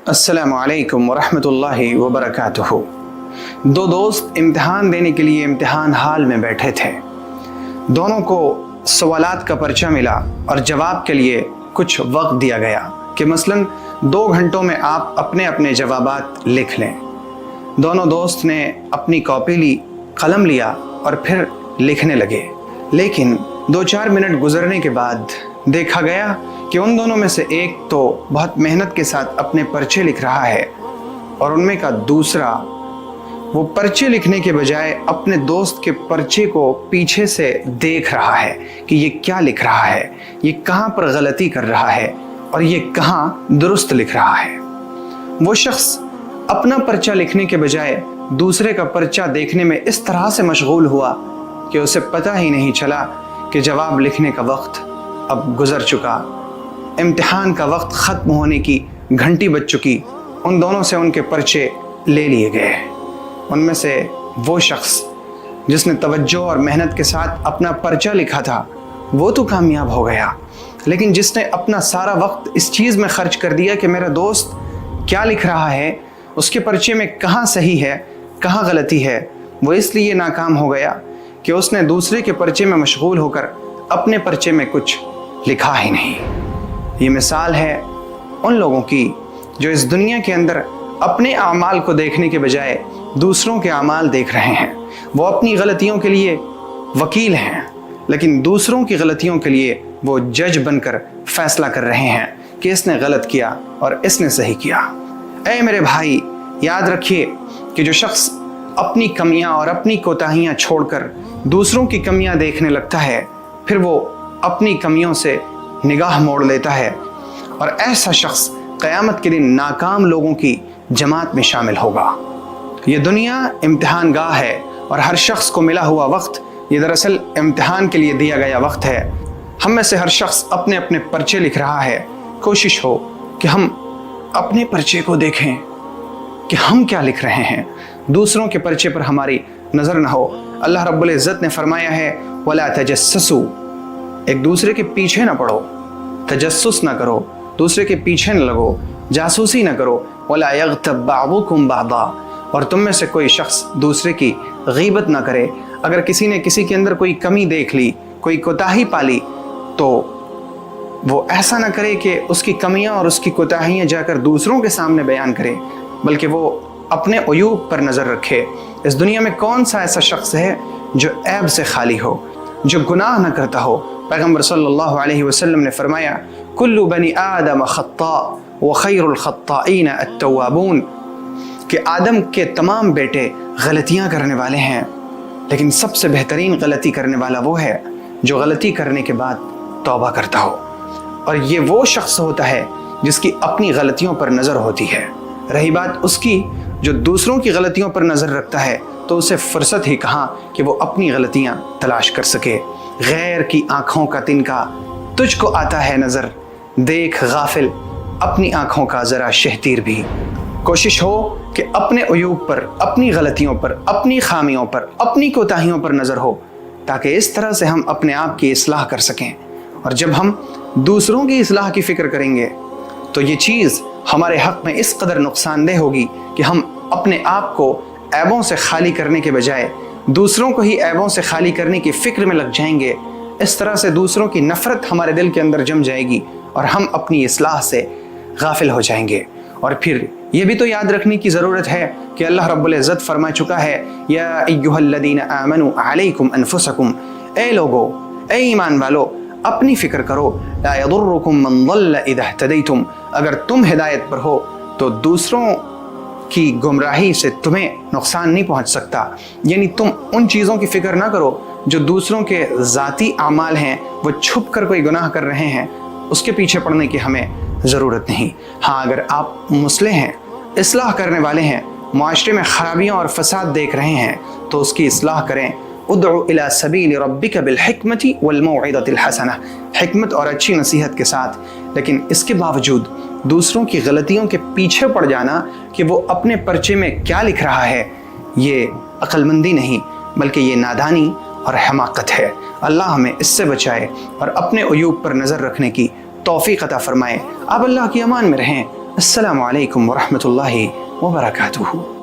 अस्सलामु अलैकुम वरहमतुल्लाहि वबरकातुहू। दो दोस्त इम्तिहान देने के लिए इम्तिहान हाल में बैठे थे। दोनों को सवालात का पर्चा मिला और जवाब के लिए कुछ वक्त दिया गया कि मसलन 2 घंटों में आप अपने अपने जवाबात लिख लें। दोनों दोस्त ने अपनी कॉपी ली, कलम लिया और फिर लिखने लगे। लेकिन 2-4 मिनट गुजरने के बाद देखा गया कि उन दोनों में से एक तो बहुत मेहनत के साथ अपने पर्चे लिख रहा है और उनमें का दूसरा वो पर्चे लिखने के बजाय अपने दोस्त के पर्चे को पीछे से देख रहा है कि ये क्या लिख रहा है, ये कहाँ पर गलती कर रहा है और ये कहाँ दुरुस्त लिख रहा है। वो शख्स अपना पर्चा लिखने के बजाय दूसरे का पर्चा देखने में इस तरह से मशगूल हुआ कि उसे पता ही नहीं चला कि जवाब लिखने का वक्त अब गुजर चुका, इम्तिहान का वक्त ख़त्म होने की घंटी बज चुकी। उन दोनों से उनके पर्चे ले लिए गए। उनमें से वो शख्स जिसने तवज्जो और मेहनत के साथ अपना पर्चा लिखा था वो तो कामयाब हो गया, लेकिन जिसने अपना सारा वक्त इस चीज़ में खर्च कर दिया कि मेरा दोस्त क्या लिख रहा है, उसके पर्चे में कहाँ सही है कहाँ गलती है, वो इसलिए नाकाम हो गया कि उसने दूसरे के पर्चे में मशगूल होकर अपने पर्चे में कुछ लिखा ही नहीं। ये मिसाल है उन लोगों की जो इस दुनिया के अंदर अपने आमाल को देखने के बजाय दूसरों के आमाल देख रहे हैं। वो अपनी गलतियों के लिए वकील हैं, लेकिन दूसरों की गलतियों के लिए वो जज बनकर फैसला कर रहे हैं कि इसने गलत किया और इसने सही किया। ऐ मेरे भाई, याद रखिए कि जो शख्स अपनी कमियां और अपनी कोताहियां छोड़कर दूसरों की कमियां देखने लगता है, फिर वो अपनी कमियों से निगाह मोड़ लेता है और ऐसा शख्स क़यामत के दिन नाकाम लोगों की जमात में शामिल होगा। ये दुनिया इम्तिहान गाह है और हर शख्स को मिला हुआ वक्त ये दरअसल इम्तिहान के लिए दिया गया वक्त है। हम में से हर शख्स अपने अपने पर्चे लिख रहा है। कोशिश हो कि हम अपने पर्चे को देखें कि हम क्या लिख रहे हैं, दूसरों के पर्चे पर हमारी नज़र न हो। अल्लाह रब्बुल इज़्ज़त ने फरमाया है, वला तजस्ससू, एक दूसरे के पीछे न पड़ो, तजस्सुस न करो, दूसरे के पीछे न लगो, जासूसी न करो। वला यग़्तब बअदुकुम बअदा, और तुम में से कोई शख्स दूसरे की गीबत न करे। अगर किसी ने किसी के अंदर कोई कमी देख ली, कोई कोताही पाली, तो वो ऐसा न करे कि उसकी कमियां और उसकी कोताहियां जाकर दूसरों के सामने बयान करे, बल्कि वो अपने अयूब पर नज़र रखे। इस दुनिया में कौन सा ऐसा शख्स है जो ऐब से खाली हो, जो गुनाह न करता हो। पैगम्बर सल्लल्लाहु अलैहि वसल्लम ने फरमाया, कुल्लु बनी आदम खत्ता व खैरुल खत्ताईन अत्तवाबून, कि आदम के तमाम बेटे गलतियां करने वाले हैं, लेकिन सबसे बेहतरीन गलती करने वाला वो है जो गलती करने के बाद तौबा करता हो। और ये वो शख्स होता है जिसकी अपनी गलतियों पर नज़र होती है। रही बात उसकी जो दूसरों की गलतियों पर नज़र रखता है, तो उसे फुर्सत ही कहाँ कि वो अपनी गलतियाँ तलाश कर सके। गैर की आँखों का तिनका तुझको आता है नज़र, देख गाफिल अपनी आँखों का ज़रा शहतीर भी। कोशिश हो कि अपने अयूब पर, अपनी गलतियों पर, अपनी खामियों पर, अपनी कोताहियों पर नज़र हो, ताकि इस तरह से हम अपने आप की इस्लाह कर सकें। और जब हम दूसरों की इस्लाह की फ़िक्र करेंगे तो ये चीज़ हमारे हक़ में इस कदर नुकसानदेह होगी कि हम अपने आप को ऐबों से खाली करने के बजाय दूसरों को ही ऐबों से खाली करने की फ़िक्र में लग जाएंगे। इस तरह से दूसरों की नफ़रत हमारे दिल के अंदर जम जाएगी और हम अपनी इस्लाह से गाफिल हो जाएंगे। और फिर ये भी तो याद रखने की ज़रूरत है कि अल्लाह रब्बुल इज़्ज़त फरमा चुका है, या अय्युहल्लज़ीना आमनू अलैकुम अनफुसकुम, ए लोगो, ए ईमान वालो, अपनी फ़िक्र करो। ला यदुर्रुकुम मन ज़ल्ल इज़ा इह्तदैतुम, अगर तुम हिदायत पर हो तो दूसरों की गुमराही से तुम्हें नुकसान नहीं पहुंच सकता। यानी तुम उन चीज़ों की फ़िक्र ना करो जो दूसरों के ज़ाती आमाल हैं, वो छुप कर कोई गुनाह कर रहे हैं, उसके पीछे पड़ने की हमें ज़रूरत नहीं। हाँ, अगर आप मुस्लिह हैं, इस्लाह करने वाले हैं, माशरे में ख़राबियाँ और फ़साद देख रहे हैं, तो उसकी इस्लाह करें। उदउ इला सबील रब्बिका बिल हिकमति वल मौइदतिल हसना, हिकमत और अच्छी नसीहत के साथ। लेकिन इसके बावजूद दूसरों की गलतियों के पीछे पड़ जाना कि वो अपने पर्चे में क्या लिख रहा है, ये अक्लमंदी नहीं बल्कि ये नादानी और हमाकत है। अल्लाह हमें इससे बचाए और अपने अयूब पर नज़र रखने की तौफीक अता फरमाए। आप अल्लाह की अमान में रहें। السلام علیکم ورحمۃ اللہ وبرکاتہ.